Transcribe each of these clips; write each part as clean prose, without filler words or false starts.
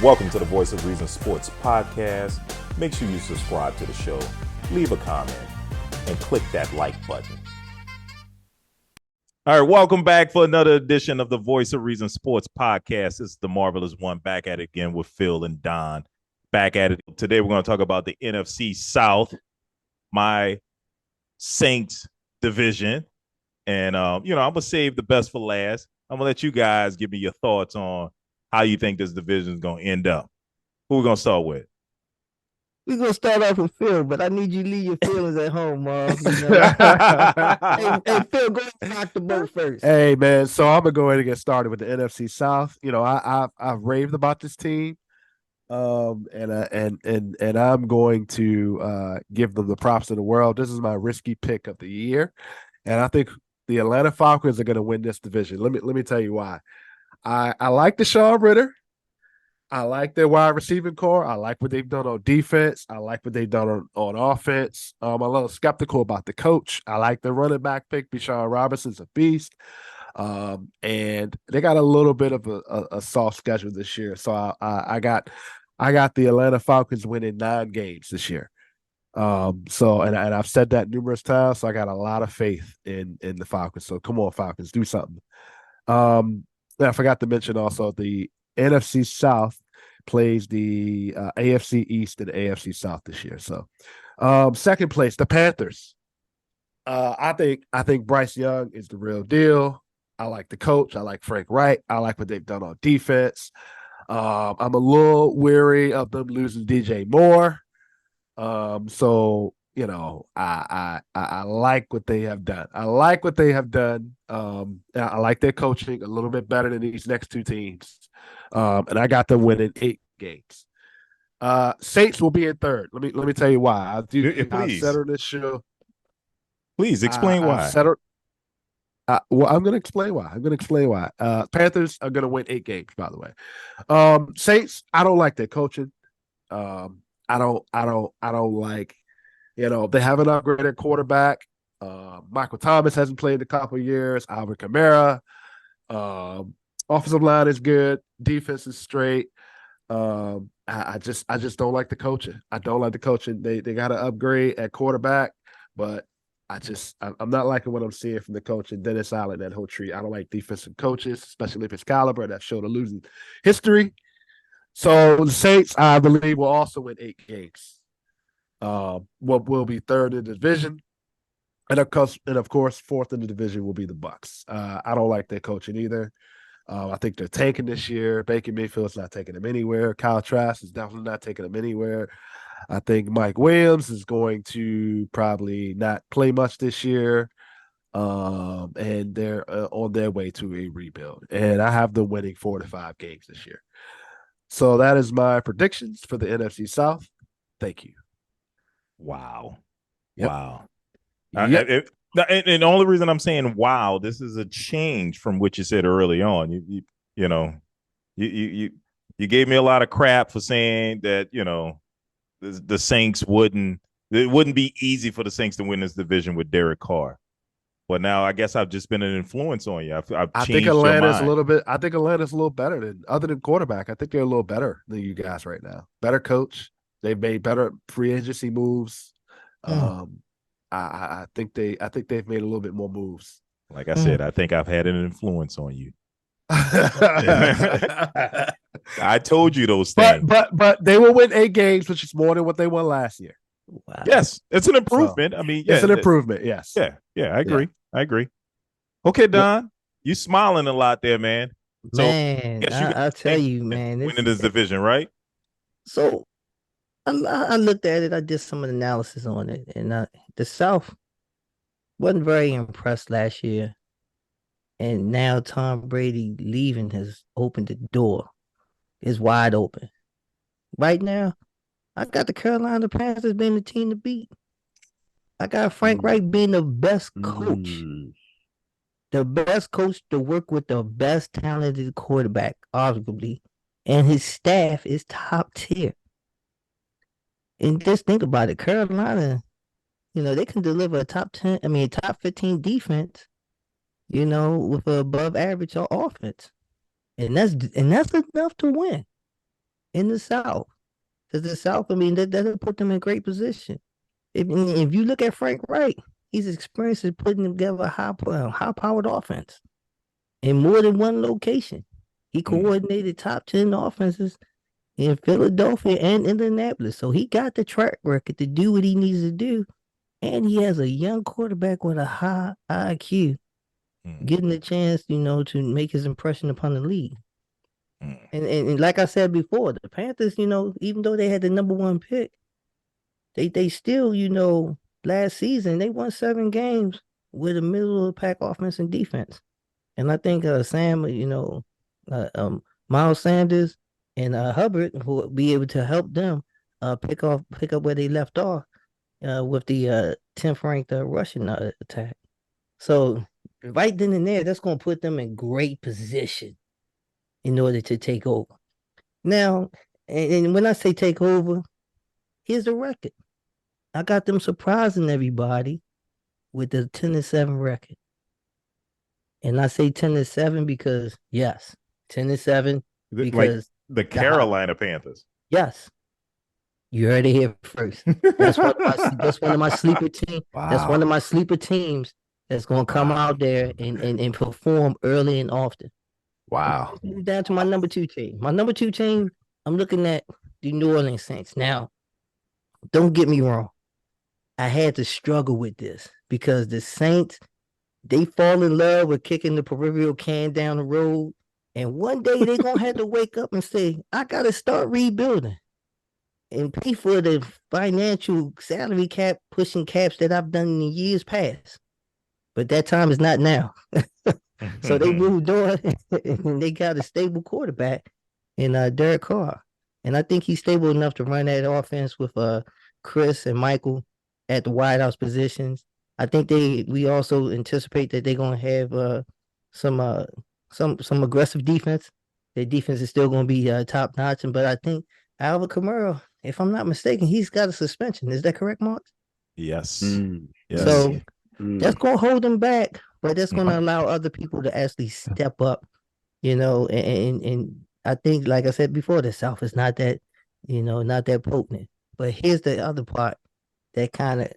Welcome to the Voice of Reason Sports Podcast. Make sure you subscribe to the show, leave a comment, and click that like button. All right, welcome back for another edition of the Voice of Reason Sports Podcast. It's the Marvelous One, back at it again with Phil and Don. Back at it. Today we're going to talk about the NFC South, my Saints division. And, I'm going to save the best for last. I'm going to let you guys give me your thoughts on how you think this division is going to end up. Who we going to start with? We're going to start off with Phil, but I need you to leave your feelings at home, Marv. Hey, Phil, go and rock the boat first. Hey, man, so I'm going to go ahead and get started with the NFC South. You know, I've raved about this team, and I'm going to give them the props in the world. This is my risky pick of the year, and I think the Atlanta Falcons are going to win this division. Let me tell you why. I like Deshaun Ritter. I like their wide receiving core. I like what they've done on defense. I like what they've done on offense. I'm a little skeptical about the coach. I like the running back pick. Bijan Robinson's a beast. And they got a little bit of a soft schedule this year. So I got the Atlanta Falcons winning 9 games this year. And I've said that numerous times. So I got a lot of faith in the Falcons. So come on, Falcons, do something. I forgot to mention also the NFC South plays the AFC East and AFC South this year. So, second place, the Panthers. I think Bryce Young is the real deal. I like the coach. I like Frank Wright. I like what they've done on defense. I'm a little weary of them losing DJ Moore. So you know, I like what they have done. I like what they have done. I like their coaching a little bit better than these next 2 teams. And I got them winning 8 games. Saints will be in third. Let me tell you why. I've said on this show. Please explain why. Well, I'm going to explain why. Panthers are going to win 8 games, by the way. Saints, I don't like their coaching. I don't like. You know, they have an upgraded quarterback. Michael Thomas hasn't played in a couple of years. Alvin Kamara. Offensive line is good. Defense is straight. I just don't like the coaching. I don't like the coaching. They got to upgrade at quarterback, but I'm not liking what I'm seeing from the coach and Dennis Allen, that whole tree. I don't like defensive coaches, especially if it's caliber that showed a losing history. So the Saints, I believe, will also win 8 games. What will be third in the division, and of course, fourth in the division will be the Bucs. I don't like their coaching either. I think they're tanking this year. Baker Mayfield's not taking them anywhere. Kyle Trask is definitely not taking them anywhere. I think Mike Williams is going to probably not play much this year. And they're on their way to a rebuild. And I have them winning 4 to 5 games this year. So that is my predictions for the NFC South. Thank you. Wow. Yep. Wow. Yep. And the only reason I'm saying wow, this is a change from what you said early on. You gave me a lot of crap for saying that, the Saints wouldn't be easy for the Saints to win this division with Derek Carr. But now I guess I've just been an influence on you. I think Atlanta's a little bit. I think Atlanta's a little better other than quarterback. I think they're a little better than you guys right now. Better coach. They've made better free agency moves. I think they've made a little bit more moves. Like I said, I think I've had an influence on you. I told you those things. But they will win 8 games, which is more than what they won last year. Wow. Yes, it's an improvement. So, it's an improvement. Yes. Yeah, I agree. I agree. Okay, Don, you smiling a lot there, man. So, man, I'll tell you, man, winning this division, right? So I looked at it. I did some analysis on it, and the South wasn't very impressed last year. And now Tom Brady leaving has opened the door. It's wide open. Right now, I got the Carolina Panthers being the team to beat. I got Frank Wright being the best coach. The best coach to work with the best talented quarterback, arguably. And his staff is top tier. And just think about it. Carolina, they can deliver a top 15 defense, with an above average offense. And that's enough to win. in the South. Because the South, I mean, that'll put them in great position. If you look at Frank Wright, he's experienced in putting together a high powered offense in more than one location. He coordinated top 10 offenses in Philadelphia and Indianapolis. So he got the track record to do what he needs to do. And he has a young quarterback with a high IQ, getting the chance, to make his impression upon the league. And like I said before, the Panthers, even though they had the number one pick, they still, last season they won 7 games with a middle of the pack offense and defense. And I think Sam, Miles Sanders and Hubbard will be able to help them pick up where they left off with the 10th ranked Russian attack. So right then and there, that's going to put them in great position in order to take over. Now, and when I say take over, here's the record. I got them surprising everybody with the 10-7 record. And I say 10-7 because, yes, 10-7 because like the Carolina Panthers. Yes. You heard it here first. That's one of my sleeper teams. Wow. That's one of my sleeper teams that's going to come out there and perform early and often. Wow. Down to my number 2 team. My number 2 team, I'm looking at the New Orleans Saints. Now, don't get me wrong. I had to struggle with this because the Saints, they fall in love with kicking the proverbial can down the road. And one day they're going to have to wake up and say, I got to start rebuilding and pay for the financial salary cap pushing caps that I've done in the years past. But that time is not now. So they moved on and they got a stable quarterback in Derek Carr. And I think he's stable enough to run that offense with Chris and Michael at the wideouts positions. I think we also anticipate that they're gonna have some aggressive defense. Their defense is still gonna be top notch, but I think Alvin Kamara, if I'm not mistaken, he's got a suspension. Is that correct, Mark? Yes. Yes. So that's gonna hold them back, but that's gonna allow other people to actually step up, and I think, like I said before, the South is not that, not that potent. But here's the other part that kind of,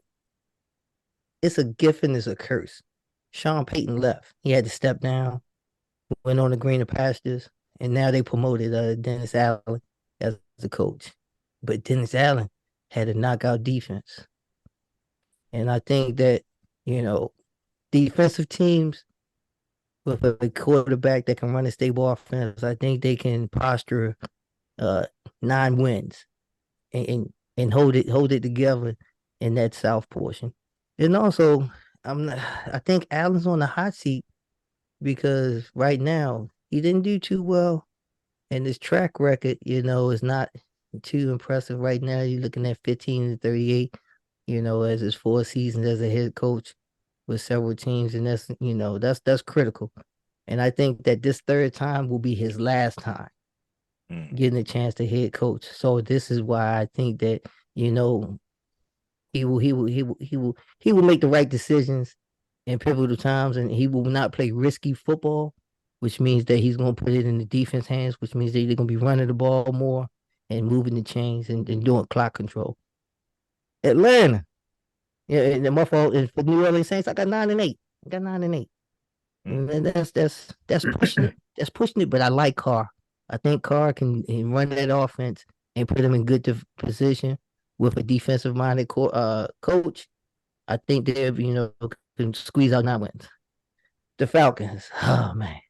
it's a gift and it's a curse. Sean Payton left. He had to step down, went on the greener pastures, and now they promoted Dennis Allen as the coach. But Dennis Allen had a knockout defense. And I think that, defensive teams with a quarterback that can run a stable offense, I think they can posture 9 wins and hold it together in that South portion. And also, I think Allen's on the hot seat because right now he didn't do too well, and his track record, is not too impressive right now. You're looking at 15-38, as his 4 seasons as a head coach with several teams, and that's critical. And I think that this 3rd time will be his last time getting a chance to head coach. So this is why I think that he will make the right decisions in pivotal times, and he will not play risky football, which means that he's going to put it in the defense hands, which means that they're going to be running the ball more and moving the chains and doing clock control. Atlanta. Yeah, and my fault. And for New Orleans Saints, I got 9-8. And that's pushing it. That's pushing it, but I like Carr. I think Carr can run that offense and put him in good position with a defensive-minded coach. I think they, can squeeze out 9 wins. The Falcons, oh man,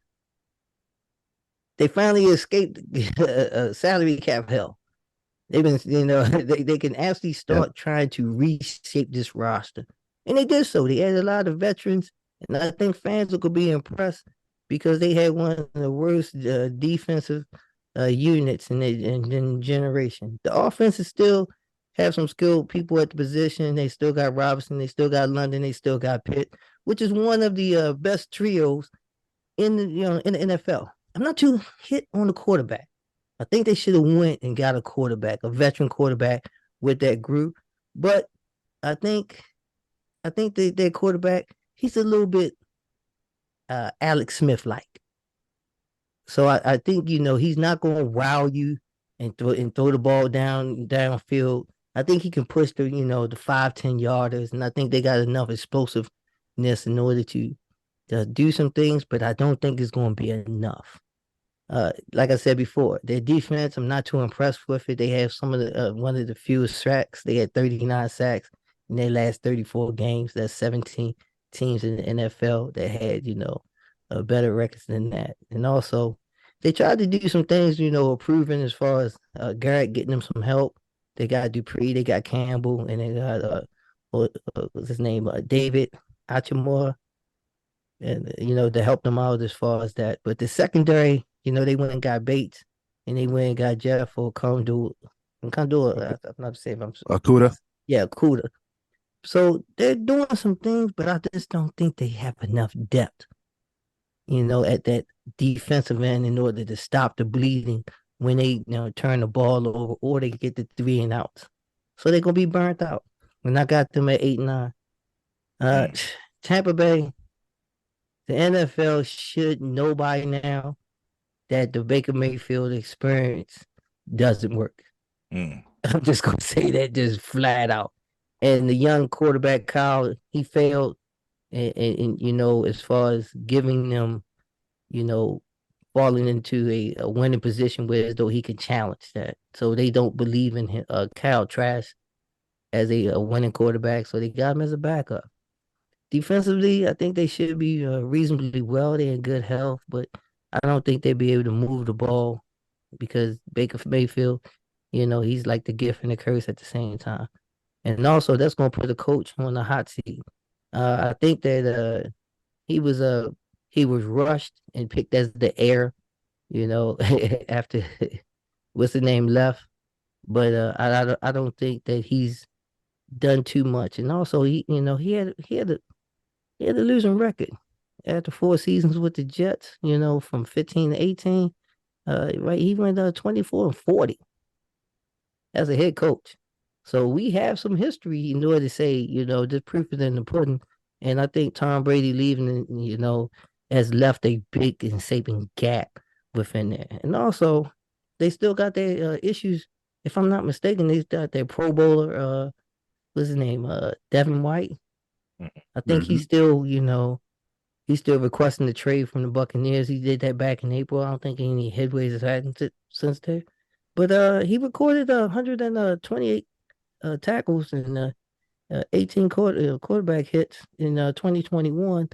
they finally escaped salary cap hell. They've been, they can actually start trying to reshape this roster, and they did so. They added a lot of veterans, and I think fans will be impressed because they had one of the worst defensive units in generation. The offense is still have some skilled people at the position. They still got Robinson. They still got London. They still got Pitt, which is one of the best trios in the NFL. I'm not too hit on the quarterback. I think they should have went and got a quarterback, a veteran quarterback with that group. But I think their quarterback, he's a little bit Alex Smith like. So I think he's not going to wow you and throw the ball downfield. I think he can push the 5-10 yarders, and I think they got enough explosiveness in order to do some things, but I don't think it's going to be enough. Like I said before, their defense, I'm not too impressed with it. They have some of the one of the fewest sacks. They had 39 sacks in their last 34 games. That's 17 teams in the NFL that had, better records than that. And also, they tried to do some things, improving as far as Garrett getting them some help. They got Dupree, they got Campbell, and they got what's his name, David Achimura, and to help them out as far as that. But the secondary, they went and got Bates, and they went and got Jeff or Condu. I'm not saying I'm Akuda. Yeah, Kuda. So they're doing some things, but I just don't think they have enough depth, at that defensive end in order to stop the bleeding when they turn the ball over or they get the 3 and outs. So they're gonna be burnt out. When I got them at 8-9. Tampa Bay, the NFL should know by now that the Baker Mayfield experience doesn't work. I'm just gonna say that just flat out. And the young quarterback Kyle, he failed, and as far as giving them, falling into a winning position where as though he can challenge that. So they don't believe in him, Kyle Trask as a winning quarterback. So they got him as a backup. Defensively, I think they should be reasonably well. They're in good health, but I don't think they'll be able to move the ball because Baker Mayfield, he's like the gift and the curse at the same time. And also, that's going to put the coach on the hot seat. I think that he was rushed and picked as the heir, after what's the name left. But I don't think that he's done too much. And also, he had a losing record after 4 seasons with the Jets. From 15 to 18, right? He went 24-40 as a head coach. So we have some history in order to say, this proof is in the pudding. And I think Tom Brady leaving, has left a big and shaping gap within there. And also, they still got their issues. If I'm not mistaken, they got their Pro Bowler, what's his name, Devin White. I think he's still, he's still requesting the trade from the Buccaneers. He did that back in April. I don't think any headways has happened since then. But he recorded 128 tackles and 18 quarterback hits in 2021.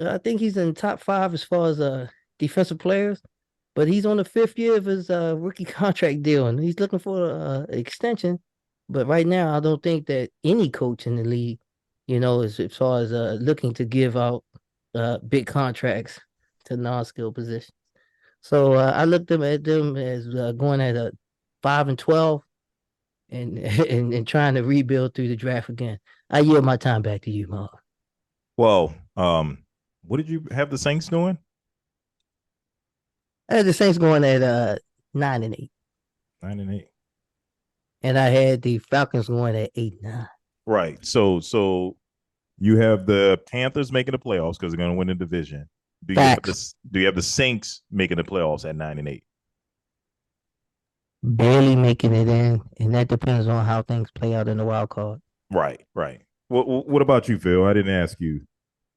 I think he's in the top 5 as far as defensive players, but he's on the 5th year of his rookie contract deal, and he's looking for an extension. But right now, I don't think that any coach in the league, as far as looking to give out big contracts to non-skilled positions. So I looked at them as going at a 5-12. And trying to rebuild through the draft again. I yield my time back to you, Mark. Well, what did you have the Saints doing? I had the Saints going at 9-8. 9-8. And I had the Falcons going at 8-9. Right. So you have the Panthers making the playoffs because they're going to win the division. Do you have the Saints making the playoffs at 9-8? Barely making it in, and that depends on how things play out in the wild card. Right. What about you, Phil? I didn't ask you.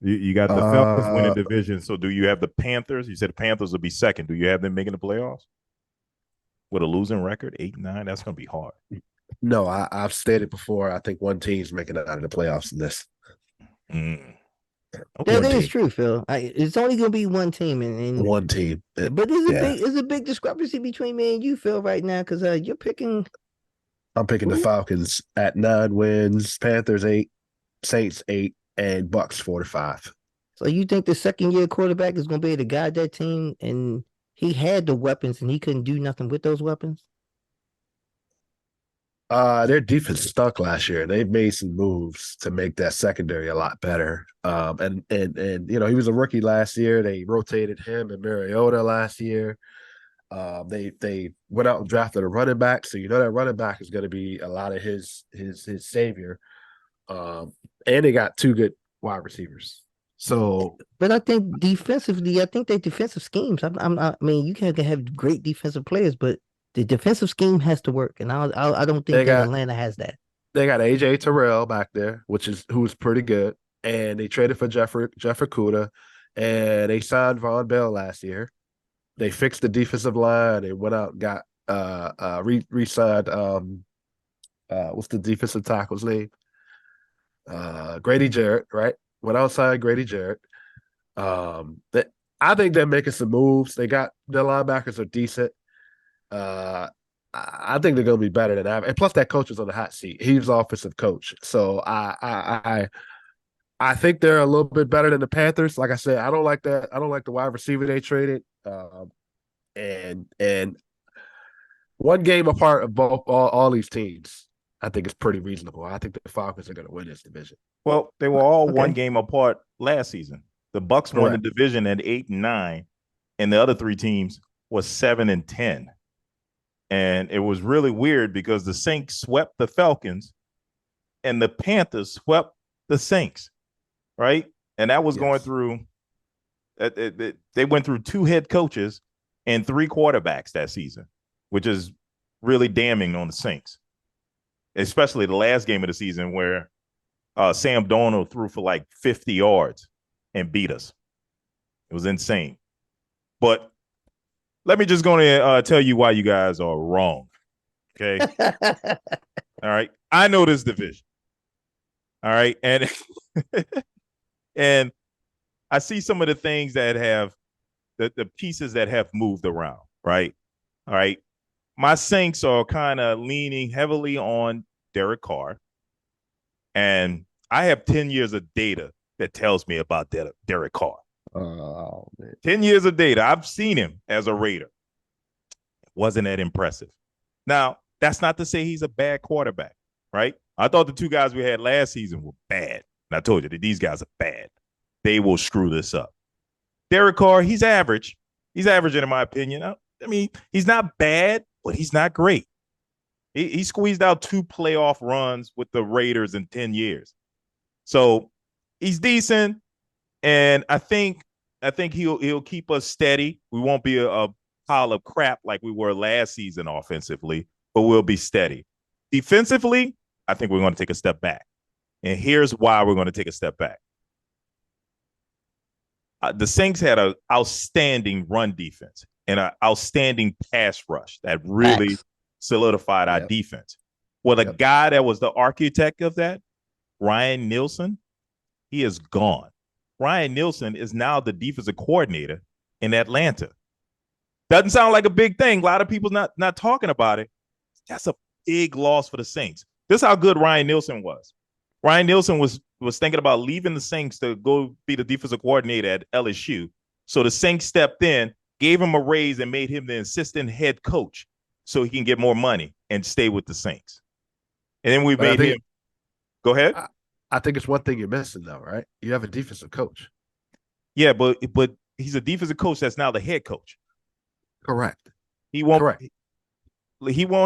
You got the Falcons winning division. So do you have the Panthers? You said the Panthers will be second. Do you have them making the playoffs with a losing record, 8-9? That's going to be hard. No, I've stated before. I think one team's making it out of the playoffs in this. Okay. That is true, Phil. It's only going to be one team, and one team. But there's a big discrepancy between me and you, Phil, right now, because you're picking. I'm picking the Falcons at 9 wins, Panthers 8, Saints 8, and Bucks 4-5. So you think the second-year quarterback is going to be able to guide that team, and he had the weapons, and he couldn't do nothing with those weapons? Their defense stunk last year. They've made some moves to make that secondary a lot better. And he was a rookie last year. They rotated him and Mariota last year. They went out and drafted a running back, so that running back is going to be a lot of his savior. And they got 2 good wide receivers. So, but I think defensively, their defensive schemes. I mean, you can have great defensive players, but The defensive scheme has to work, and I don't think They that got Atlanta has that. they got AJ Terrell back there, who's pretty good, and they traded for Jeffrey Kuda, and they signed Von Bell last year. They fixed the defensive line. They went out and got re-signed what's the defensive tackle's name? Grady Jarrett, right? Went outside Grady Jarrett. That I think they're making some moves. They got their linebackers are decent. I think they're going to be better than that. And plus, that coach is on the hot seat. He's offensive coach, so I think they're a little bit better than the Panthers. Like I said, I don't like that. I don't like the wide receiver they traded. And one game apart of all these teams, I think it's pretty reasonable. I think the Falcons are going to win this division. Well, they were all Okay. one game apart last season. The Bucks won the division at 8-9, and the other three teams was 7-10. And it was really weird because the Saints swept the Falcons and the Panthers swept the Saints, right? And that was going through they went through 2 head coaches and 3 quarterbacks that season, which is really damning on the Saints, especially the last game of the season where Sam Darnold threw for like 50 yards and beat us. It was insane. But let me just go and tell you why you guys are wrong. Okay. All right. I know this division. All right. And and I see some of the things that have the pieces that have moved around. Right. All right. My Saints are kind of leaning heavily on Derek Carr. And I have 10 years of data that tells me about Derek Carr. Oh, man. 10 years of data. I've seen him as a Raider. Wasn't that impressive? Now, that's not to say he's a bad quarterback, right? I thought the 2 guys we had last season were bad. And I told you that these guys are bad. They will screw this up. Derek Carr, he's average. He's averaging, in my opinion. I mean, he's not bad, but he's not great. He squeezed out 2 playoff runs with the Raiders in 10 years. So he's decent. And I think he'll keep us steady. We won't be a pile of crap like we were last season offensively, but we'll be steady. Defensively, I think we're going to take a step back. And here's why we're going to take a step back. The Saints had an outstanding run defense and an outstanding pass rush that really solidified our defense. Well, the guy that was the architect of that, Ryan Nielsen, he is gone. Ryan Nielsen is now the defensive coordinator in Atlanta. Doesn't sound like a big thing. A lot of people not talking about it. That's a big loss for the Saints. This is how good Ryan Nielsen was. Ryan Nielsen was thinking about leaving the Saints to go be the defensive coordinator at LSU. So the Saints stepped in, gave him a raise, and made him the assistant head coach so he can get more money and stay with the Saints. And then we made him. Go ahead. I think it's one thing you're missing, though, right? You have a defensive coach. Yeah, but he's a defensive coach that's now the head coach. Correct. He won't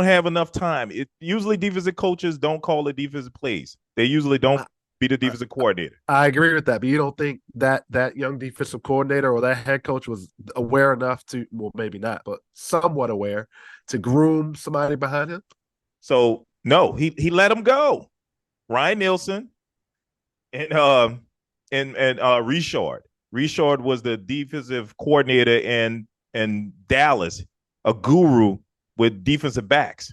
have enough time. Usually defensive coaches don't call the defensive plays. They usually don't be the defensive coordinator. I agree with that, but you don't think that young defensive coordinator or that head coach was aware enough to, well, maybe not, but somewhat aware to groom somebody behind him? So no, he let him go. Ryan Nielsen and Richard. Richard was the defensive coordinator in Dallas, a guru with defensive backs.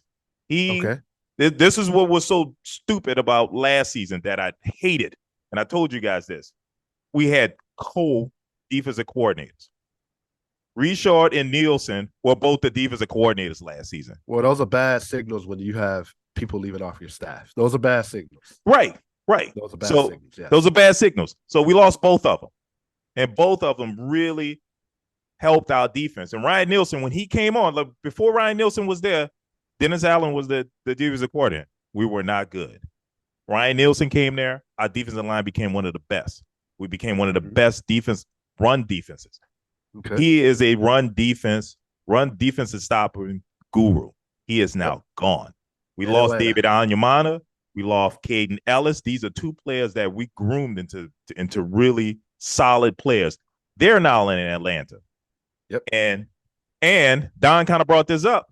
This is what was so stupid about last season that I hated. And I told you guys this. We had co-defensive coordinators. Richard and Nielsen were both the defensive coordinators last season. Well, those are bad signals when you have people leaving off your staff. Those are bad signals. Right. Those are bad signals. Yeah. Those are bad signals. So we lost both of them. And both of them really helped our defense. And Ryan Nielsen, when he came on, before Ryan Nielsen was there, Dennis Allen was the defensive coordinator. We were not good. Ryan Nielsen came there. Our defensive line became one of the best. We became one of the best run defenses. Okay. He is a run defensive stopping guru. He is now gone. We lost David Onyemata. We lost Caden Ellis. These are 2 players that we groomed into really solid players. They're now in Atlanta. Yep. And Don kind of brought this up.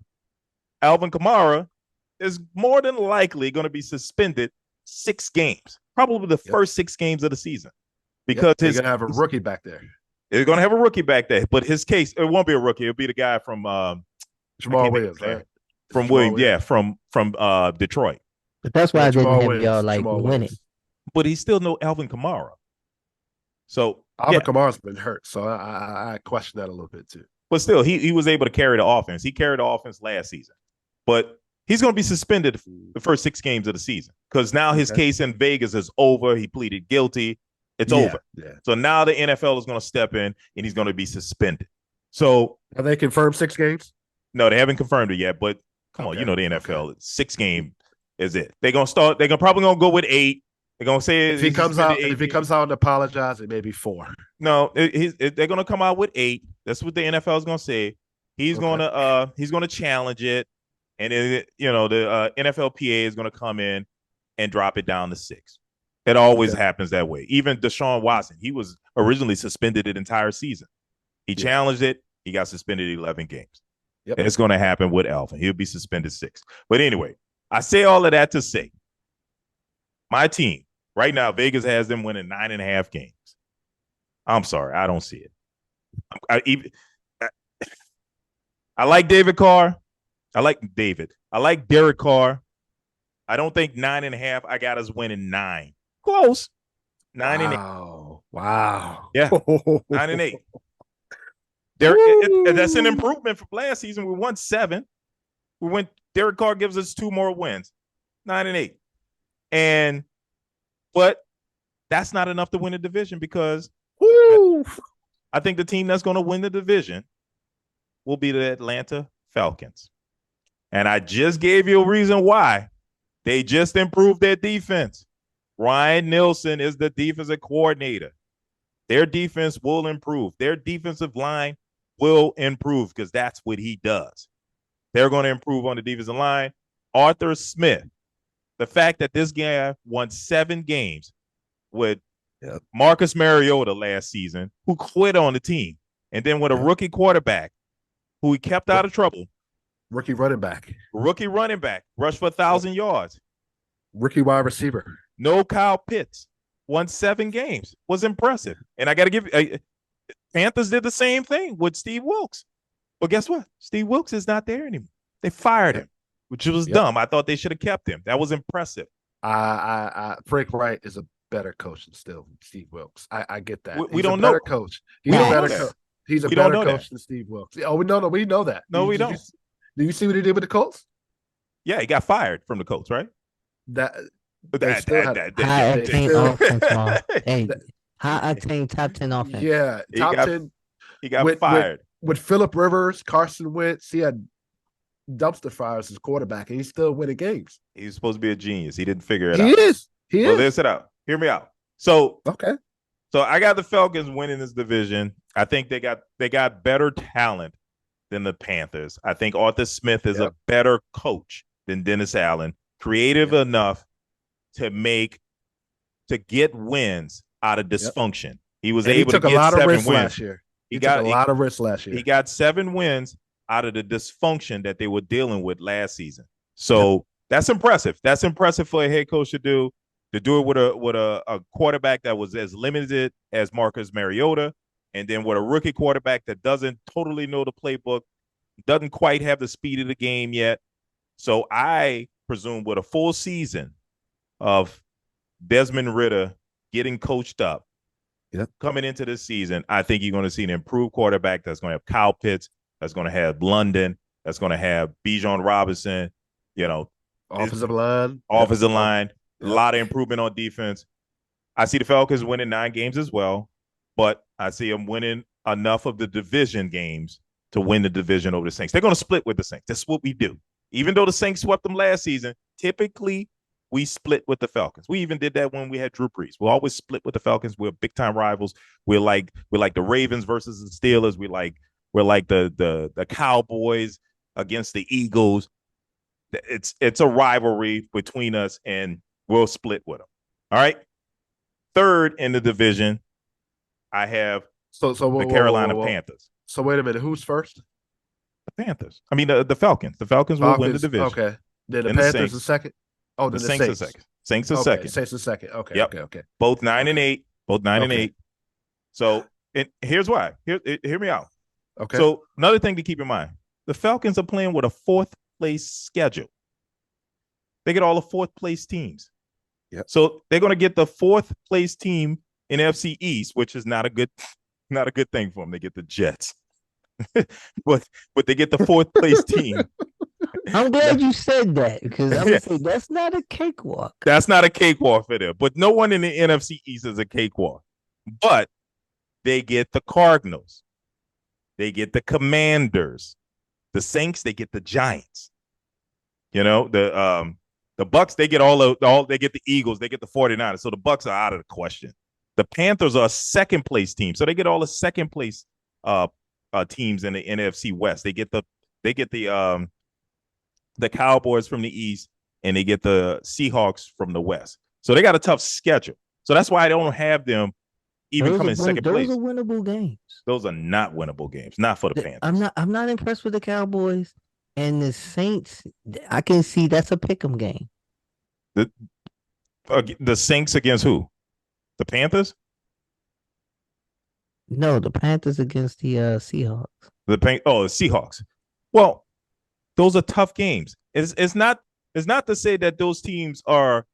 Alvin Kamara is more than likely going to be suspended 6 games, probably the first 6 games of the season, because they're going to have a rookie back there. They're going to have a rookie back there, but his case, it won't be a rookie. It'll be the guy from Jamal Williams, right? From Williams, yeah, from Detroit. But that's why I didn't have y'all like winning. But he's still no Alvin Kamara. So Alvin Kamara's been hurt, so I question that a little bit too. But still, he was able to carry the offense. He carried the offense last season, but he's going to be suspended the first 6 games of the season because now his case in Vegas is over. He pleaded guilty. It's over. Yeah. So now the NFL is going to step in and he's going to be suspended. So have they confirmed 6 games? No, they haven't confirmed it yet. But come on, you know the NFL. 6 game is it? They're going to start. They're probably going to go with 8. They're going to say if he comes out and apologizes, it may be 4. No, they're going to come out with 8. That's what the NFL is going to say. He's going to challenge it, and the NFLPA is going to come in and drop it down to 6. It always happens that way. Even Deshaun Watson, he was originally suspended the entire season. He challenged it. He got suspended 11 games. Yep. And it's going to happen with Alvin. He'll be suspended 6. But anyway, I say all of that to say my team right now, Vegas has them winning 9.5 games. I'm sorry, I don't see it. I like David Carr. I like Derek Carr. I don't think 9.5. I got us winning 9. Close. 9-8. Wow. Yeah. 9-8. That's an improvement from last season. We won 7. Derek Carr gives us 2 more wins. 9-8. But that's not enough to win the division because I think the team that's going to win the division will be the Atlanta Falcons. And I just gave you a reason why. They just improved their defense. Ryan Nielsen is the defensive coordinator. Their defense will improve. Their defensive line will improve because that's what he does. They're going to improve on the defensive line. Arthur Smith, the fact that this guy won 7 games with Marcus Mariota last season, who quit on the team, and then with a rookie quarterback who he kept out of trouble. Rookie running back, rushed for 1,000 yards. Rookie wide receiver. No Kyle Pitts. Won 7 games. Was impressive. And I got to give Panthers did the same thing with Steve Wilkes. But guess what? Steve Wilkes is not there anymore. They fired him, which was dumb. I thought they should have kept him. That was impressive. Frank Wright is a better coach than Steve Wilkes. I get that. We don't know. Coach. He's a better coach. He's a better coach than Steve Wilkes. Oh, we know that. No, we don't. Do you see what he did with the Colts? Yeah, he got fired from the Colts, right? High octane offense, Hey, high octane top 10 offense. Yeah, top 10. He got fired. With Phillip Rivers, Carson Wentz, he had dumpster fires as quarterback, and he's still winning games. He's supposed to be a genius. He didn't figure it out. He is. Well, listen out. Hear me out. So So I got the Falcons winning this division. I think they got better talent than the Panthers. I think Arthur Smith is a better coach than Dennis Allen. Creative enough to get wins out of dysfunction. He was able to get 7 wins last year. He took a lot of risks last year. He got 7 wins out of the dysfunction that they were dealing with last season. So that's impressive. That's impressive for a head coach to do it with a quarterback that was as limited as Marcus Mariota, and then with a rookie quarterback that doesn't totally know the playbook, doesn't quite have the speed of the game yet. So I presume with a full season of Desmond Ridder getting coached up coming into this season, I think you're going to see an improved quarterback that's going to have Kyle Pitts, that's going to have London, that's going to have Bijan Robinson, offensive line, a lot of improvement on defense. I see the Falcons winning 9 games as well, but I see them winning enough of the division games to win the division over the Saints. They're going to split with the Saints. That's what we do. Even though the Saints swept them last season, typically we split with the Falcons. We even did that when we had Drew Brees. We'll always split with the Falcons. We're big time rivals. We're like the Ravens versus the Steelers. We're like the Cowboys against the Eagles. It's a rivalry between us, and we'll split with them. All right. Third in the division, I have the Carolina Panthers. So wait a minute, who's first? The Panthers. I mean, the Falcons. The Falcons will win the division. Okay. Then the Then the Panthers Saints. are second. Oh, then The the Saints are Saints. second. Saints are Okay, second. Saints are second. Okay. Yep. Okay. Both 9-8. Both 9-8. Okay. So, and here's why. Hear me out. Okay. So, another thing to keep in mind: the Falcons are playing with a fourth place schedule. They get all the fourth place teams. Yep. So they're going to get the fourth place team in NFC East, which is not a good thing for them. They get the Jets, but they get the fourth place team. I'm glad you said that because I'm gonna say that's not a cakewalk. That's not a cakewalk for them. But no one in the NFC East is a cakewalk. But they get the Cardinals. They get the Commanders. The Saints, they get the Giants. You know, the Bucks, they get they get the Eagles, they get the 49ers. So the Bucks are out of the question. The Panthers are a second place team. So they get all the second place teams in the NFC West. They get the Cowboys from the East, and they get the Seahawks from the West. So they got a tough schedule. So that's why I don't have them even come in second place. Those are winnable games. Those are not winnable games, not for the Panthers. I'm not impressed with the Cowboys and the Saints. I can see that's a pick'em game. The Saints against who? The Panthers? No, the Panthers against the Seahawks. The Seahawks. Well, those are tough games. It's not to say that those teams are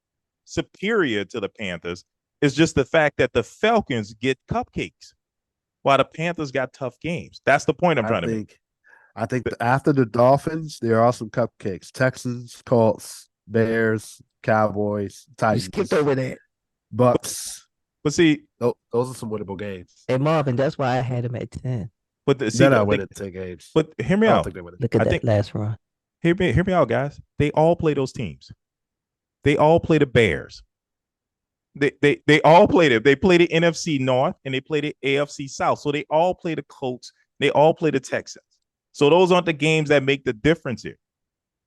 superior to the Panthers. It's just the fact that the Falcons get cupcakes while the Panthers got tough games. That's the point I'm trying to make. I think after the Dolphins, there are some cupcakes. Texans, Colts, Bears, Cowboys, Titans. You skipped over that. Bucks. But see, those are some winnable games. Hey, Marvin, that's why I had him at 10. But they're not winning 10 games. But hear me out. Look at that last run. Hear me out, guys. They all play those teams. They all play the Bears. They all played it. They play the NFC North and they play the AFC South. So they all play the Colts. They all play the Texans. So those aren't the games that make the difference here.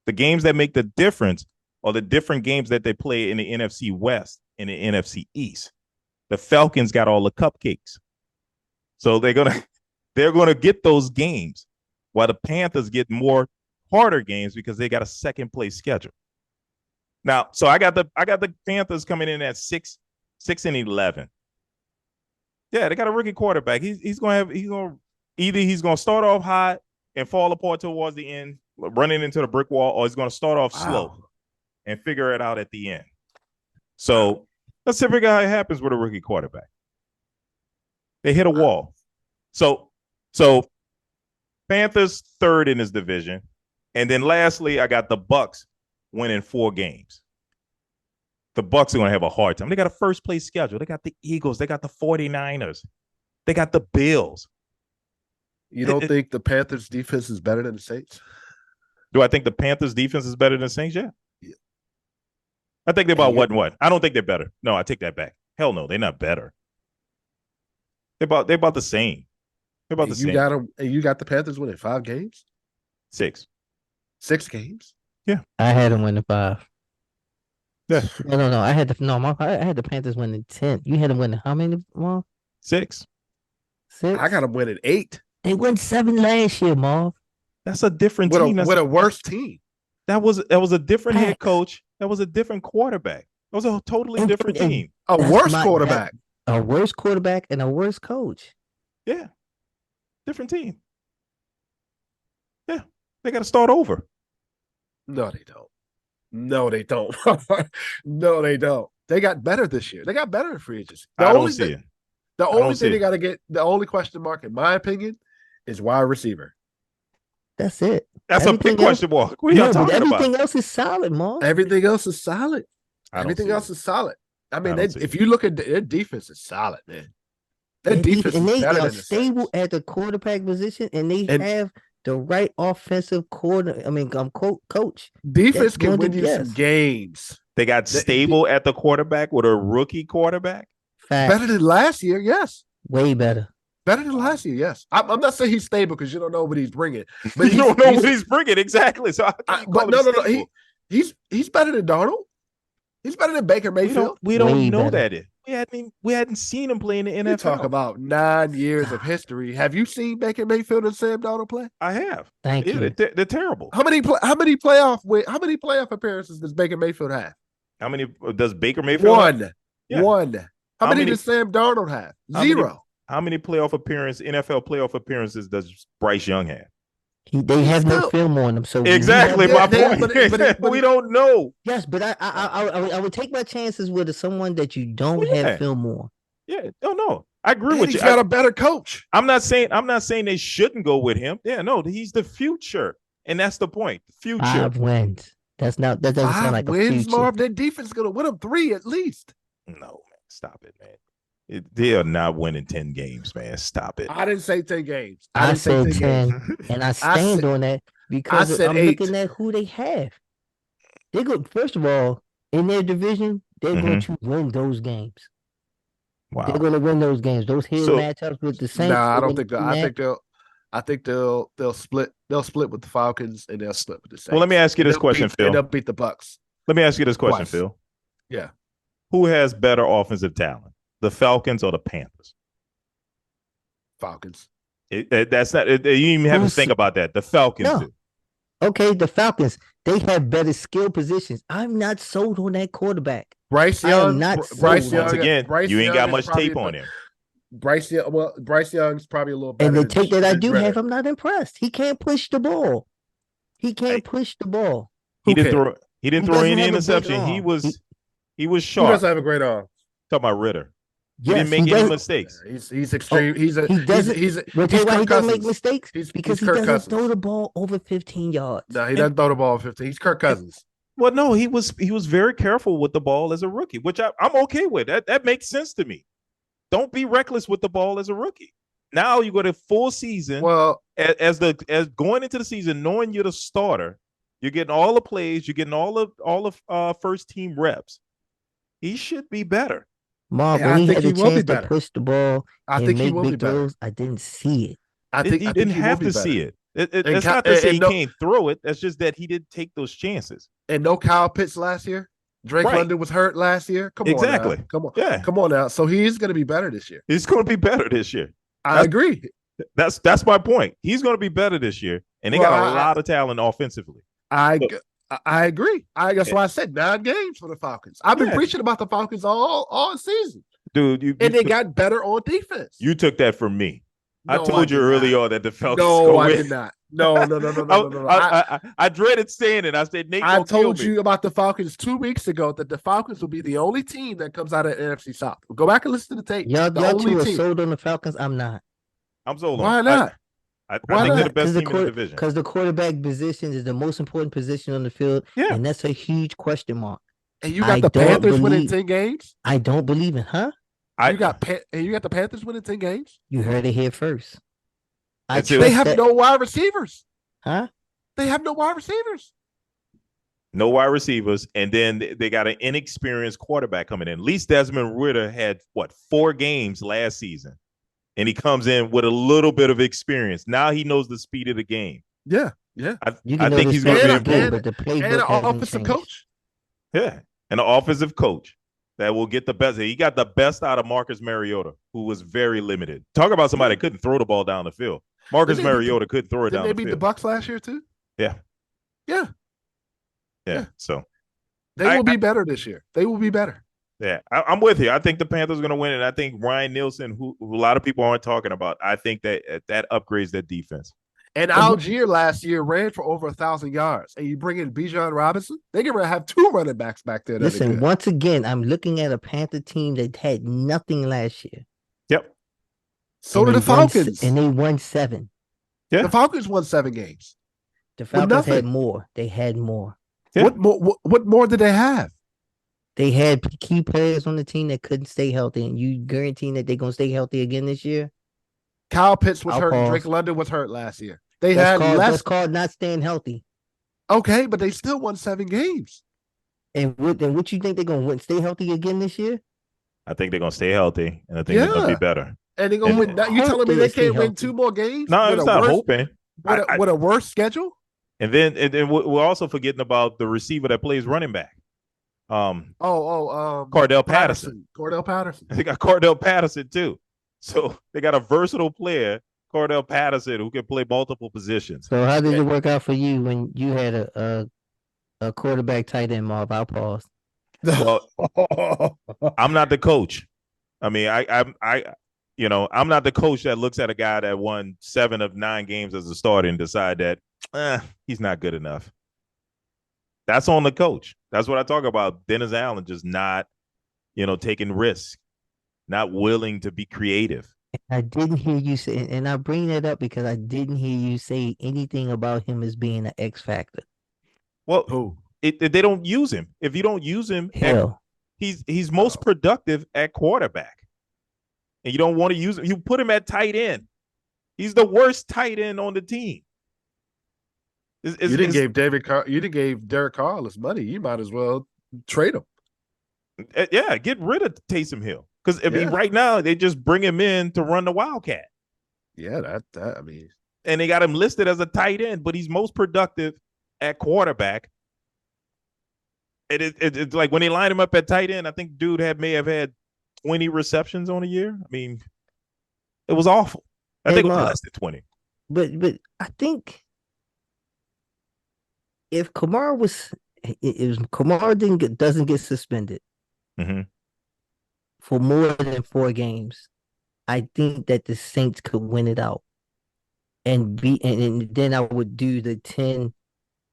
The games that make the difference are the different games that they play in the NFC West and the NFC East. The Falcons got all the cupcakes. So they're gonna get those games while the Panthers get more harder games because they got a second place schedule. Now, so I got the Panthers coming in at 6-11. Yeah, they got a rookie quarterback. He's gonna start off hot and fall apart towards the end, running into the brick wall, or he's gonna start off slow and figure it out at the end. So let's figure out how it happens with a rookie quarterback. They hit a wall. So Panthers third in this division, and then lastly, I got the Bucks winning 4 games. The Bucks are going to have a hard time. They got a first place schedule. They got the Eagles. They got the 49ers. They got the Bills. You don't think the Panthers defense is better than the Saints? Do I think the Panthers defense is better than the Saints? Yeah. I think they're about what? I don't think they're better. No, I take that back. Hell no, they're not better. They're about the same. They're about the same. You got the Panthers winning 5 games? 6. 6 games? Yeah. I had them winning 5. Yeah. No. I had the Panthers winning 10. You had them winning how many, Marv? 6. 6. I got them winning 8. They won 7 last year, Marv. That's a different team. With a worse team. That was a different head coach. That was a different quarterback. That was a totally different team. A worse quarterback. A worse quarterback and a worse coach. Yeah. Different team. Yeah. They got to start over. No, they don't. No, they don't. No, they don't. They got better this year. They got better in free agency. I don't see it. The only thing they got to get, the only question mark, in my opinion, is wide receiver. That's it. That's a big question mark. What are y'all talking about? Everything else is solid, Mark. Everything else is solid. Everything else is solid. I mean, if you look at their defense, is solid, man. Their defense is better than the stable Saints. at the quarterback position, and they have the right offensive coach. Defense can win you some games. They got stable at the quarterback with a rookie quarterback. Fact. Better than last year, yes. Way better. Better than last year, yes. I'm not saying he's stable because you don't know what he's bringing. But you don't know what he's bringing, exactly. So, he's better than Darnold. He's better than Baker Mayfield. We don't know that. we hadn't seen him play in the NFL. You talk about 9 years of history. Have you seen Baker Mayfield and Sam Darnold play? I have. Thank you. They're terrible. How many playoff appearances does Baker Mayfield have? How many does Baker Mayfield have? One. How many does Sam Darnold have? Zero. How many NFL playoff appearances does Bryce Young have? They have no film on them, so exactly my point. But we don't know. Yes, but I would take my chances with someone that you don't have film on. Yeah, no. I agree with you. He's got a better coach. I'm not saying they shouldn't go with him. Yeah, no, he's the future, and that's the point. Future. 5 wins. That doesn't sound like wins, a future. Marv. Their defense is gonna win them 3 at least. No, man, stop it, man. They are not winning 10 games, man. Stop it. I didn't say 10 games. I said 10, and I stand on that because I'm looking at who they have. They go first of all in their division. They're going to win those games. Wow, they're going to win those games. Those matchups with the Saints. Nah, I don't think. I think they'll split. They'll split with the Falcons and they'll split with the Saints. Well, let me ask you this question, Phil. And they'll beat the Bucks. Let me ask you this question, Phil. Yeah. Who has better offensive talent, the Falcons or the Panthers? Falcons. That's not. You even have to think about that. The Falcons do. Okay, the Falcons. They have better skill positions. I'm not sold on that quarterback. Bryce Young. Bryce Young. Once again, you ain't got much tape on him. Bryce Young's probably a little better. And the tape that I do have, I'm not impressed. He can't push the ball. He can't push the ball. He didn't throw any interception. He was sharp. Who doesn't have a great arm? Talking about Ritter. Yes, he didn't make any mistakes. He's extreme. He doesn't make mistakes because he doesn't throw the ball over 15 yards. No, he doesn't throw the ball over 15. He's Kirk Cousins. Well, no, he was very careful with the ball as a rookie, which I'm okay with. That makes sense to me. Don't be reckless with the ball as a rookie. Now you go to full season. Well, as going into the season, knowing you're the starter, you're getting all the plays, you're getting all of first team reps. He should be better. Marv, when he had a chance to push the ball and make big throws, I didn't see it. I think he didn't have to see it. It's not to say he can't throw it. That's just that he didn't take those chances. And no Kyle Pitts last year. Drake London was hurt last year. Come on, now. Come on, come on now. So he's going to be better this year. He's going to be better this year. I agree. That's my point. He's going to be better this year, and they got a lot of talent offensively. I agree. That's why I said 9 games for the Falcons. I've been preaching about the Falcons all season, dude. They got better on defense. You took that from me. No, I told you early on that the Falcons. No, I did not. No. I dreaded saying it. I said, Nate, I told you about the Falcons 2 weeks ago that the Falcons will be the only team that comes out of the NFC South. Go back and listen to the tape. Y'all two are sold on the Falcons. I'm not. I'm sold on. Why not? I think they're the best team in the division. Because the quarterback position is the most important position on the field. Yeah. And that's a huge question mark. And you got the Panthers winning 10 games? I don't believe it, huh? You got the Panthers winning 10 games? You heard it here first. They have no wide receivers. Huh? They have no wide receivers. No wide receivers. And then they got an inexperienced quarterback coming in. At least Desmond Ridder had, 4 games last season. And he comes in with a little bit of experience. Now he knows the speed of the game. Yeah. I think he's going to be improved. And an offensive coach. Yeah, and an offensive coach that will get the best. He got the best out of Marcus Mariota, who was very limited. Talk about somebody that couldn't throw the ball down the field. Marcus Mariota couldn't throw it down the field. Did they beat the Bucks last year too? Yeah. Yeah. So they will be better this year. They will be better. Yeah, I'm with you. I think the Panthers are going to win, and I think Ryan Nielsen, who a lot of people aren't talking about, I think that upgrades that defense. And Algier last year ran for over 1,000 yards. And you bring in Bijan Robinson, they're going to have 2 running backs back there. Listen, once again, I'm looking at a Panther team that had nothing last year. Yep. So did the Falcons. And they won 7. Yeah. The Falcons won 7 games. The Falcons had more. They had more. Yeah. What more did they have? They had key players on the team that couldn't stay healthy, and you guaranteeing that they're going to stay healthy again this year? Kyle Pitts was hurt. Drake London was hurt last year. That's called not staying healthy. Okay, but they still won 7 games. And what you think they're going to win? Stay healthy again this year? I think they're going to stay healthy, and I think they're going to be better. And they're going to win. You telling me they can't win 2 more games? No, it's not hoping. With a worse schedule? And then we're also forgetting about the receiver that plays running back. Cordell Patterson. Cordell Patterson. They got Cordell Patterson too. So they got a versatile player, Cordell Patterson, who can play multiple positions. So how did it work out for you when you had a quarterback tight end, Marv? I'll pause. Well, I'm not the coach. I mean, I'm not the coach that looks at a guy that won 7 of 9 games as a starter and decide that he's not good enough. That's on the coach. That's what I talk about. Dennis Allen just not, taking risks, not willing to be creative. I didn't hear you say, and I bring that up because I didn't hear you say anything about him as being an X factor. Well, they don't use him. If you don't use him, he's most productive at quarterback. And you don't want to use him. You put him at tight end. He's the worst tight end on the team. You didn't give Derek Carr his money. You might as well trade him. Yeah, get rid of Taysom Hill. Because I mean, right now they just bring him in to run the Wildcat. Yeah, I mean, and they got him listed as a tight end, but he's most productive at quarterback. It's like when they line him up at tight end, I think dude may have had 20 receptions on a year. I mean, it was awful. I think it was less than 20. But I think if Kamara doesn't get suspended for more than 4 games, I think that the Saints could win it out. And then I would do the 10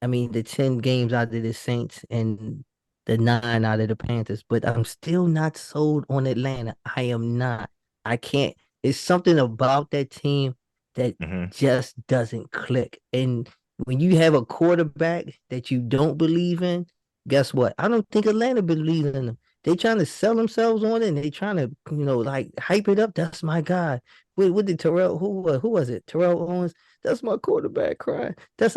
games out of the Saints and the 9 out of the Panthers. But I'm still not sold on Atlanta. I am not. I can't. It's something about that team that just doesn't click. And when you have a quarterback that you don't believe in, guess what? I don't think Atlanta believes in them. They trying to sell themselves on it, and they trying to, like hype it up. That's my guy. What did Terrell? Who was it? Terrell Owens. That's my quarterback crying. That's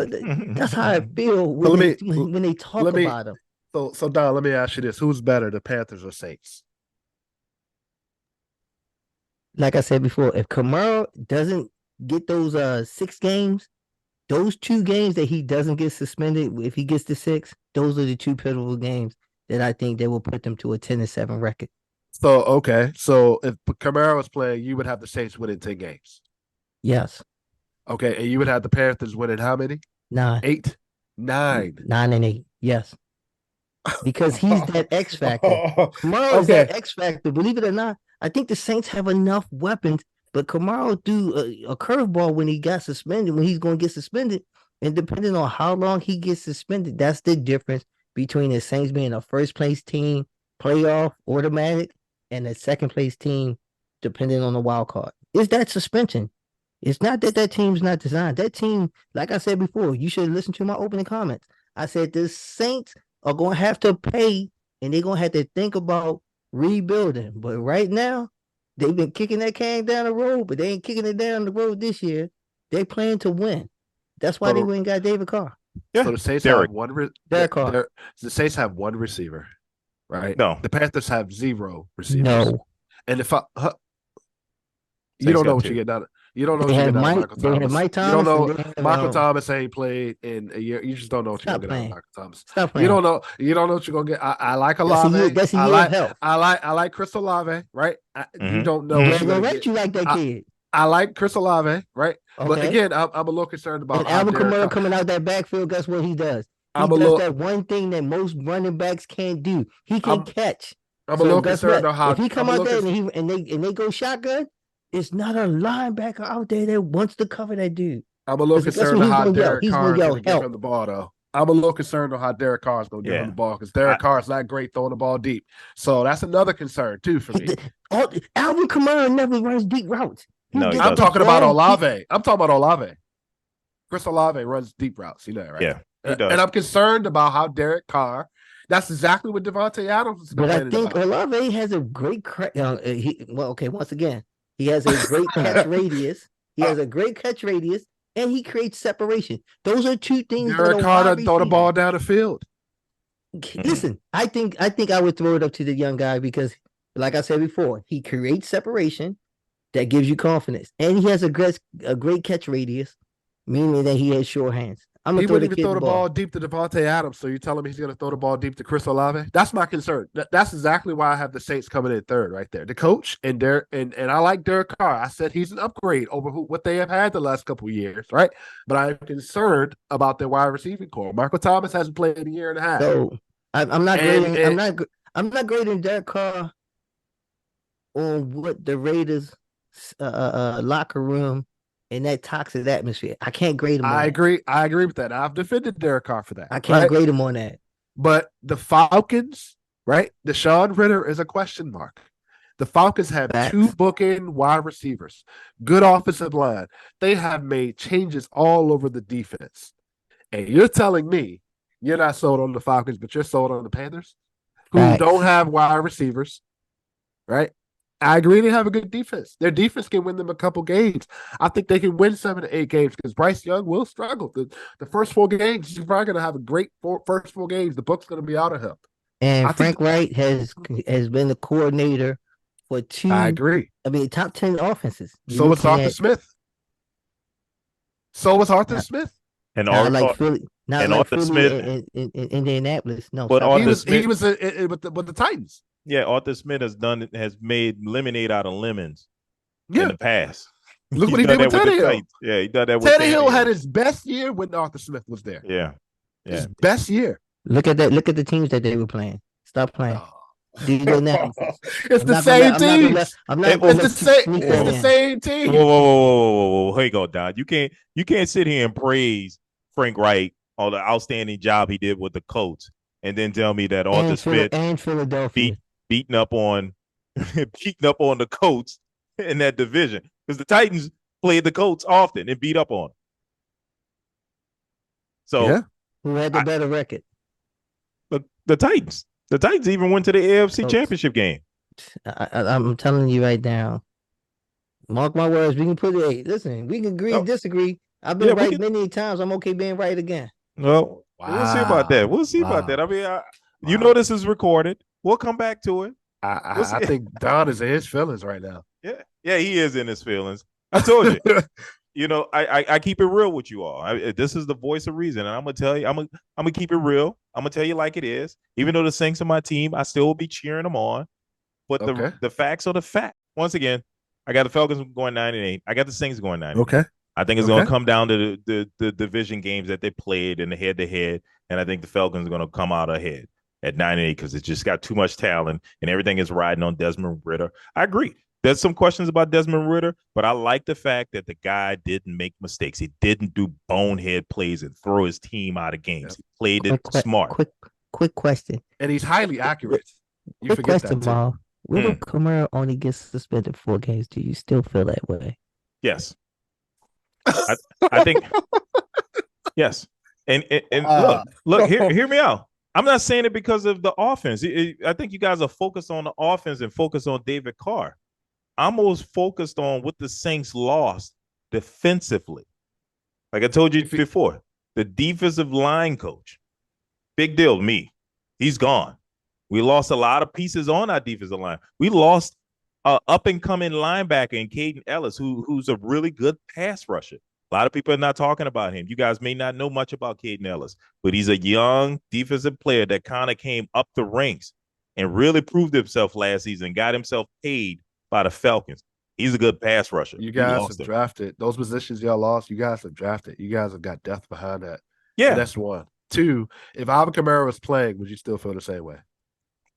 how I feel when they talk about him. So Don, let me ask you this: who's better, the Panthers or Saints? Like I said before, if Kamara doesn't get those 6 games, those 2 games that he doesn't get suspended, if he gets to 6, those are the 2 pivotal games that I think they will put them to a 10-7 record. So okay, so if Kamara was playing, you would have the Saints winning 10 games. Yes. Okay, and you would have the Panthers winning how many? 9. 8? 9. 9 and 8. Yes. Because he's that X factor. Kamara is that X factor. Believe it or not, I think the Saints have enough weapons, but Kamara threw a curveball when he got suspended, when he's going to get suspended. And depending on how long he gets suspended, that's the difference between the Saints being a first place team, playoff, automatic, and a second place team, depending on the wild card. Is that suspension? It's not that team's not designed. That team, like I said before, you should listen to my opening comments. I said the Saints are going to have to pay, and they're going to have to think about rebuilding. But right now, they've been kicking that can down the road, but they ain't kicking it down the road this year. They plan to win. That's why they went and got David Carr. Yeah. So the Saints have one. The Saints have one receiver, right? No. The Panthers have 0 receivers. No. And if you don't know what you get out of. You don't know what you get out of Michael Thomas. Mike Thomas. You don't know Michael Thomas ain't played in a year. You just don't know what you're gonna get out of Michael Thomas. Stop playing. You don't know what you're gonna get. I like Olave. That's a year of help. I like Chris Olave, right? You don't know. You like that kid. I like Chris Olave, right? Okay. But again, I'm a little concerned about Alvin Kamara coming out that backfield. Guess what he does? He does that one thing that most running backs can't do. He can catch. I'm a little concerned on how if he come out there and they go shotgun, it's not a linebacker out there that wants to cover that dude. I'm a little concerned on how Derek Carr is going to give him the ball, though. I'm a little concerned on how Derek Carr is going to give him the ball because Derek Carr is not great throwing the ball deep. So that's another concern, too, for me. Alvin Kamara never runs deep routes. I'm talking about Olave. Chris Olave runs deep routes. You know that, right? Yeah. And I'm concerned about how Derek Carr. That's exactly what Devontae Adams is complaining about. But I think Olave has a great once again, he has a great catch radius. He has a great catch radius, and he creates separation. Those are 2 things. Derek Carr doesn't throw the ball down the field. Listen, I think I would throw it up to the young guy because, like I said before, he creates separation that gives you confidence, and he has a great catch radius, meaning that he has sure hands. I'm He gonna throw wouldn't the even kid throw the the ball. ball deep to Devontae Adams. So you're telling me he's going to throw the ball deep to Chris Olave? That's my concern. That's exactly why I have the Saints coming in third right there. The coach and I like Derek Carr. I said he's an upgrade over what they have had the last couple of years, right? But I'm concerned about their wide receiving core. Michael Thomas hasn't played in a year and a half. So I'm not And, grading. and I'm not grading Derek Carr on what the Raiders locker room in that toxic atmosphere. I can't grade him on I that. agree. I agree with that. I've defended Derek Carr for that. I can't right? grade him on that. But the Falcons, right? Deshaun Ritter is a question mark. The Falcons have two Facts. bookend wide receivers, good offensive line. They have made changes all over the defense. And you're telling me you're not sold on the Falcons, but you're sold on the Panthers, who Facts. don't have wide receivers, right? I agree they have a good defense. Their defense can win them a couple games. I think they can win 7 to 8 games because Bryce Young will struggle. The first 4 games, he's probably going to have a great first 4 games. The book's going to be out of him. And Frank Wright has been the coordinator for 2. I agree. I mean, top 10 offenses. So was Arthur Smith. So was Arthur Smith. And not like Philly. Not and like Arthur Philly Smith in Indianapolis. No, but Arthur he was Smith, with the Titans. Yeah, Arthur Smith has made lemonade out of lemons in the past. Look what he did with Tannehill. Yeah, he done that with Tannehill had his best year when Arthur Smith was there. Yeah. His best year. Look at that. Look at the teams that they were playing. Stop playing. Do your analysis. It's the same team. It's the same team. Whoa. Here you go, Don. You can't sit here and praise Frank Wright on the outstanding job he did with the Colts and then tell me that Arthur Smith and Philadelphia beating up on the Colts in that division. Because the Titans played the Colts often and beat up on them. So who had the better record? The Titans. The Titans even went to the AFC Championship game. I'm telling you right now. Mark my words. We can put it. Hey, listen, we can agree and disagree. I've been right many times. I'm okay being right again. Well, we'll see about that. We'll see about that. I mean, you know this is recorded. We'll come back to it. I think Don is in his feelings right now. Yeah, he is in his feelings. I told you. You know, I keep it real with you all. This is the voice of reason, and I'm gonna tell you, I'm gonna keep it real. I'm gonna tell you like it is. Even though the Saints are my team, I still will be cheering them on. But the facts are the fact. Once again, I got the Falcons going 9-8. I got the Saints going 9-8. Okay. I think it's gonna come down to the division games that they played and the head-to-head, and I think the Falcons are gonna come out ahead at 9-8 because it just got too much talent and everything is riding on Desmond Ritter. I agree. There's some questions about Desmond Ritter, but I like the fact that the guy didn't make mistakes. He didn't do bonehead plays and throw his team out of games. He played it smart. Quick question. And he's highly accurate. You forget that, Mal. Will Kamara only gets suspended 4 games? Do you still feel that way? Yes. I think yes. And look, hear me out. I'm not saying it because of the offense. I think you guys are focused on the offense and focused on David Carr. I'm most focused on what the Saints lost defensively. Like I told you before, the defensive line coach, big deal to me. He's gone. We lost a lot of pieces on our defensive line. We lost an up-and-coming linebacker in Caden Ellis, who's a really good pass rusher. A lot of people are not talking about him. You guys may not know much about Caden Ellis, but he's a young defensive player that kind of came up the ranks and really proved himself last season, got himself paid by the Falcons. He's a good pass rusher. You guys have drafted those positions y'all lost. You guys have drafted. You guys have got depth behind that. Yeah. So that's one. 2, if Alvin Kamara was playing, would you still feel the same way?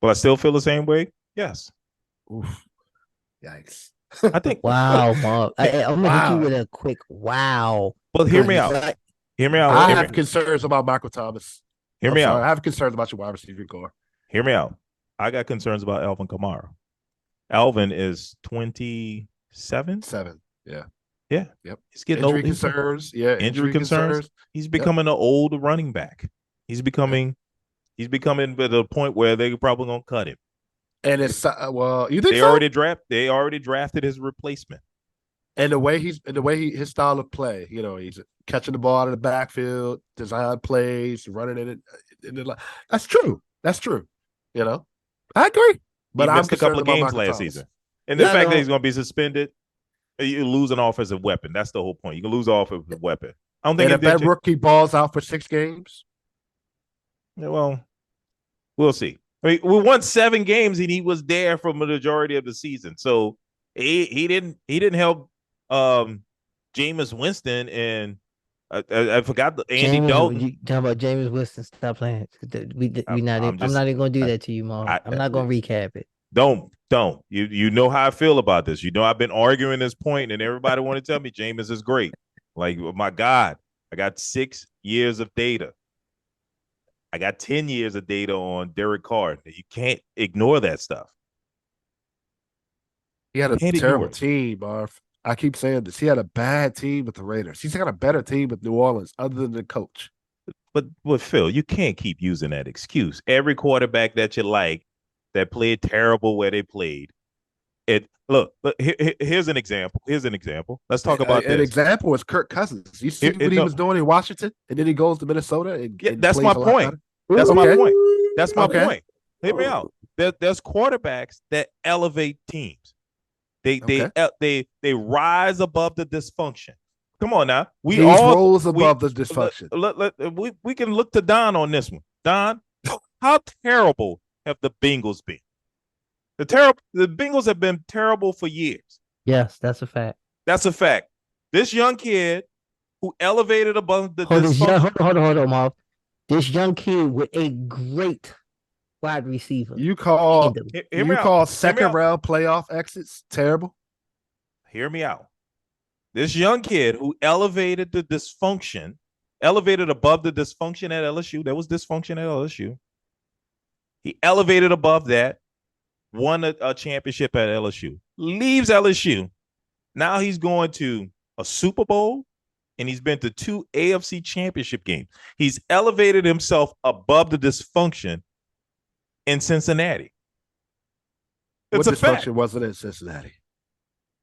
Will I still feel the same way? Yes. Oof. Yikes. I think. Wow, Mark. I'm going to hit you with a quick wow. Well, hear me out. Hear me out. I have concerns about Michael Thomas. Hear me out. I have concerns about your wide receiving core. Hear me out. I got concerns about Alvin Kamara. Alvin is 27? 7. Yeah. Yeah. Yep. He's getting injury old. Concerns. Yeah. Injury concerns. He's becoming an old running back. He's becoming to the point where they're probably going to cut him. And it's you think they already drafted his replacement. And the way his style of play, he's catching the ball out of the backfield, design plays, running it. That's true. That's true. I agree. But he missed I'm a couple of games Michael last Thomas. season. And the fact that he's going to be suspended, you lose an offensive weapon. That's the whole point. You can lose an offensive weapon. I don't think And if that that. rookie balls out for 6 games, Well, we'll see. I mean, we won 7 games and he was there for the majority of the season. So he didn't help Jameis Winston and I forgot the Andy Dalton. You talking about Jameis Winston? Stop playing. I'm not even gonna do that to you, Marv. I'm not gonna recap it. Don't. You know how I feel about this. You know I've been arguing this point, and everybody want to tell me Jameis is great. Like, oh my God, I got 6 years of data. I got 10 years of data on Derek Carr. You can't ignore that stuff. he had a terrible team, Marv. I keep saying this. He had a bad team with the Raiders. He's got a better team with New Orleans other than the coach. But Phil, you can't keep using that excuse. Every quarterback that you like that played terrible where they played. Here's an example. Let's talk about an this. example is Kirk Cousins. You see what he was doing in Washington, and then he goes to Minnesota and that's my point. That's my point. That's my point. Hear me out. There's quarterbacks that elevate teams. They rise above the dysfunction. Come on now. He rolls above the dysfunction. We can look to Don on this one. Don, how terrible have the Bengals been? The Bengals have been terrible for years. Yes, that's a fact. That's a fact. This young kid who elevated above the dysfunction. Hold on, Marv. This young kid with a great wide receiver. You call second round playoff exits terrible? Hear me out. This young kid who elevated the dysfunction, elevated above the dysfunction at LSU. There was dysfunction at LSU. He elevated above that, won a championship at LSU, leaves LSU. Now he's going to a Super Bowl, and he's been to 2 AFC championship games. He's elevated himself above the dysfunction in Cincinnati. It's what dysfunction wasn't in Cincinnati?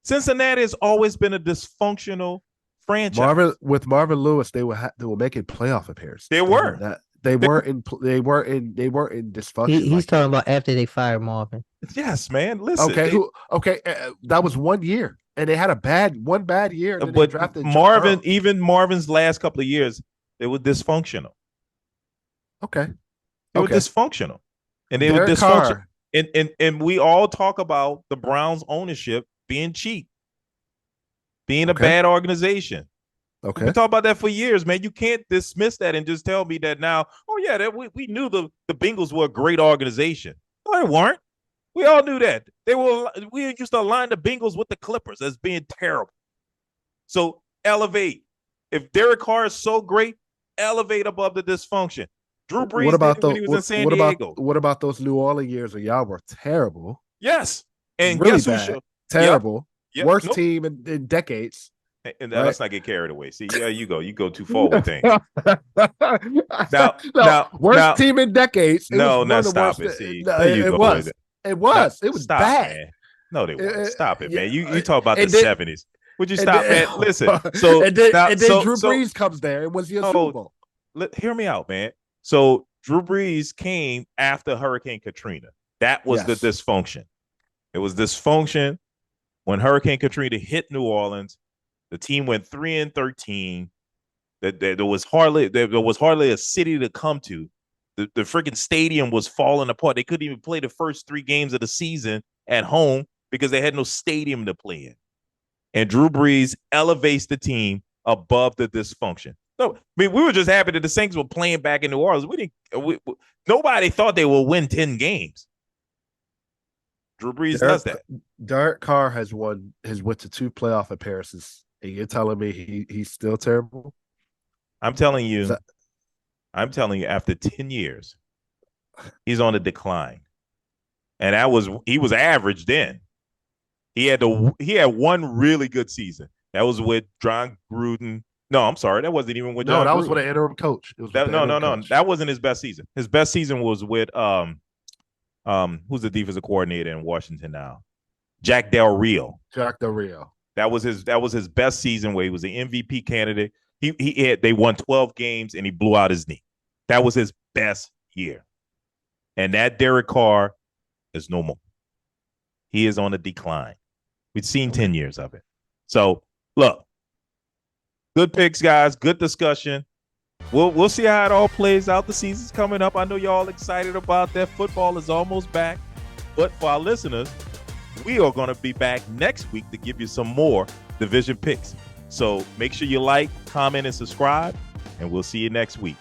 Cincinnati has always been a dysfunctional franchise. With Marvin Lewis, they were making playoff appearances. They were. They weren't in dysfunction. He's talking about after they fired Marvin. Yes, man. Listen. Okay. That was 1 year, and they had one bad year. And but Marvin's last couple of years, they were dysfunctional. Okay. They were dysfunctional, and they were dysfunctional. And we all talk about the Browns' ownership being cheap, being a bad organization. Okay. We talk about that for years, man. You can't dismiss that and just tell me that now, we knew the Bengals were a great organization. No, they weren't. We all knew that. We used to align the Bengals with the Clippers as being terrible. So elevate. If Derek Carr is so great, elevate above the dysfunction. Drew Brees when he was in San Diego. What about those New Orleans years where y'all were terrible? Yes. And really guess bad. who Terrible. Yep. Worst team in decades. And let's not get carried away. See, you go too far with things. Worst team in decades. Stop it. See, it was. It was stop, bad. Man. No, they weren't. Stop it, man. You talk about the 70s. Would you stop, man? Listen. So and then Drew Brees comes there and was your Super Bowl. Hear me out, man. So Drew Brees came after Hurricane Katrina. That was the dysfunction. It was dysfunction when Hurricane Katrina hit New Orleans. The team went 3-13. There was hardly a city to come to. The freaking stadium was falling apart. They couldn't even play the first 3 games of the season at home because they had no stadium to play in. And Drew Brees elevates the team above the dysfunction. No, I mean, we were just happy that the Saints were playing back in New Orleans. Nobody thought they would win 10 games. Drew Brees does that. Derek Carr has went to 2 playoff appearances, and you're telling me he's still terrible? I'm telling you, after 10 years, he's on a decline. And he was average then. He had one really good season. That was with John Gruden. No, I'm sorry. That wasn't even with John Gruden. No, that was with an interim coach. No. That wasn't his best season. His best season was with who's the defensive coordinator in Washington now? Jack Del Rio. That was his best season where he was the MVP candidate. They won 12 games and he blew out his knee. That was his best year. And that Derek Carr is no more. He is on a decline. We've seen 10 years of it. So look, Good picks, guys. Good discussion. We'll see how it all plays out. The season's coming up. I know y'all excited about that. Football is almost back. But for our listeners, we are going to be back next week to give you some more division picks. So make sure you like, comment, and subscribe, and we'll see you next week.